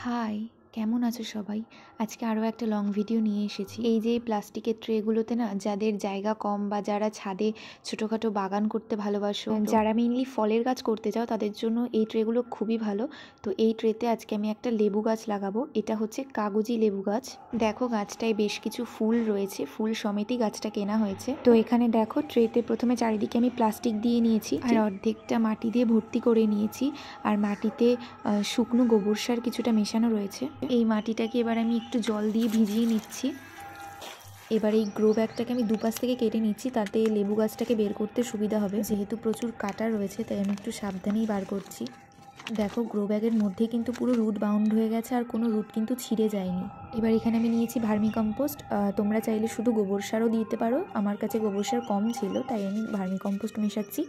High, কেমন আছো সবাই? আজকে আরও একটা লং ভিডিও নিয়ে এসেছি। এই যে প্লাস্টিকের ট্রেগুলোতে না, যাদের জায়গা কম বা যারা ছাদে ছোটোখাটো বাগান করতে ভালোবাসো, যারা মেইনলি ফলের গাছ করতে চাও, তাদের জন্য এই ট্রেগুলো খুবই ভালো। তো এই ট্রেতে আজকে আমি একটা লেবু গাছ লাগাবো। এটা হচ্ছে কাগজি লেবু গাছ। দেখো গাছটায় বেশ কিছু ফুল রয়েছে, ফুল সমেতই গাছটা কেনা হয়েছে। তো এখানে দেখো ট্রেতে প্রথমে চারিদিকে আমি প্লাস্টিক দিয়ে নিয়েছি, আর অর্ধেকটা মাটি দিয়ে ভর্তি করে নিয়েছি। আর মাটিতে শুকনো গোবর সার কিছুটা মেশানো রয়েছে। এই মাটিটাকে এবার আমি একটু জল দিয়ে ভিজিয়ে নিচ্ছি। এবার এই গ্রো ব্যাগটাকে আমি দুপাশ থেকে কেটে নিচ্ছি, তাতে লেবু গাছটাকে বের করতে সুবিধা হবে। যেহেতু প্রচুর কাটা রয়েছে, তাই আমি একটু সাবধানেই বার করছি। দেখো গ্রো ব্যাগের মধ্যে কিন্তু পুরো রুট বাউন্ড হয়ে গেছে, আর কোনো রুট কিন্তু ছিঁড়ে যায়নি। এবার এখানে আমি নিয়েছি ভার্মি কম্পোস্ট। তোমরা চাইলে শুধু গোবর সারও দিতে পারো, আমার কাছে গোবর সার কম ছিল তাই আমি ভার্মি কম্পোস্ট মেশাচ্ছি।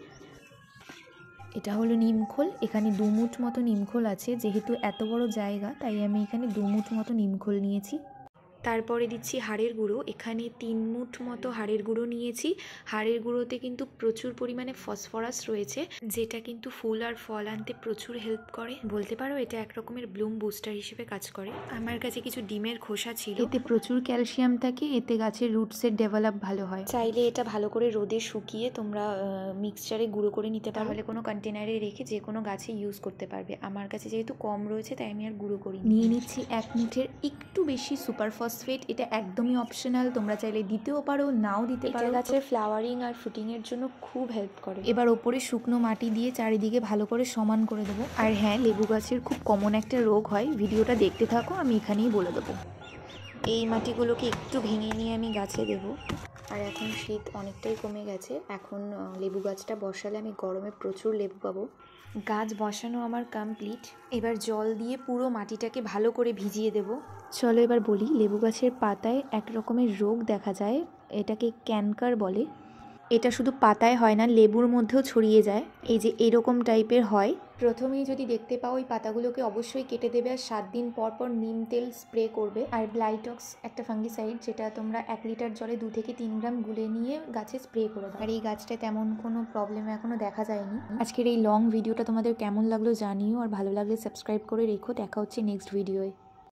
এটা হলো নিমখোল। এখানে 2 মুঠ মতো নিমখোল আছে। যেহেতু এত বড় জায়গা, তাই আমি এখানে 2 মুঠ মতো নিমখোল নিয়েছি। তারপরে দিচ্ছি হাড়ের গুঁড়ো। এখানে 3 মুঠ মতো হাড়ের গুঁড়ো নিয়েছি। হাড়ের গুঁড়োতে কিন্তু প্রচুর পরিমাণে ফসফরাস রয়েছে, যেটা কিন্তু ফুল আর ফল আনতে প্রচুর হেল্প করে। বলতে পারো এটা এক রকমের ব্লুম বুস্টার হিসেবে কাজ করে। আমার কাছে কিছু ডিমের খোসা ছিল, এতে প্রচুর ক্যালসিয়াম থাকে, এতে গাছের রুটসের ডেভেলপ ভালো হয়। চাইলে এটা ভালো করে রোদে শুকিয়ে তোমরা মিক্সচারে গুঁড়ো করে নিতে পারো, তাহলে কোনো কন্টেনারে রেখে যে কোনো গাছে ইউজ করতে পারবে। আমার কাছে যেহেতু কম রয়েছে, তাই আমি আর গুঁড়ো করি। নিয়ে নিচ্ছি 1 মুঠের একটু বেশি সুপার ফসফেট। এটা একদমই অপশনাল, তোমরা চাইলে দিতেও পারো, নাও দিতে পারো। এটা গাছের ফ্লাওয়ারিং আর ফ্রুটিংয়ের জন্য খুব হেল্প করে। এবার ওপরে শুকনো মাটি দিয়ে চারিদিকে ভালো করে সমান করে দেবো। আর হ্যাঁ, লেবু গাছের খুব কমন একটা রোগ হয়, ভিডিওটা দেখতে থাকো, আমি এখানেই বলে দেবো। এই মাটিগুলোকে একটু ভেঙে নিয়ে আমি গাছে দেবো। আর এখন শীত অনেকটাই কমে গেছে, এখন লেবু গাছটা বসালে আমি গরমে প্রচুর লেবু পাবো। গাছ বসানো আমার কমপ্লিট। এবার জল দিয়ে পুরো মাটিটাকে ভালো করে ভিজিয়ে দেব। চলো এবার বলি, লেবু গাছের পাতায় এক রকমের রোগ দেখা যায়, এটাকে ক্যানকার বলে। এটা শুধু পাতায় হয় না, লেবুর মধ্যেও ছড়িয়ে যায়। এই যে এরকম টাইপের হয়। প্রথমেই যদি দেখতে পাও, ওই পাতাগুলোকে অবশ্যই কেটে দেবে, আর 7 দিন পর পর নিম তেল স্প্রে করবে। আর ব্লাইটক্স একটা ফাঙ্গিসাইড, যেটা তোমরা 1 লিটার জলে 2 থেকে 3 গ্রাম গুলে নিয়ে গাছে স্প্রে করে দাও। আর এই গাছটায় তেমন কোনো প্রবলেম এখনো দেখা যায়নি। আজকের এই লং ভিডিওটা তোমাদের কেমন লাগলো জানিও, আর ভালো লাগলে সাবস্ক্রাইব করে রেখো। দেখা হচ্ছে নেক্সট ভিডিওয়।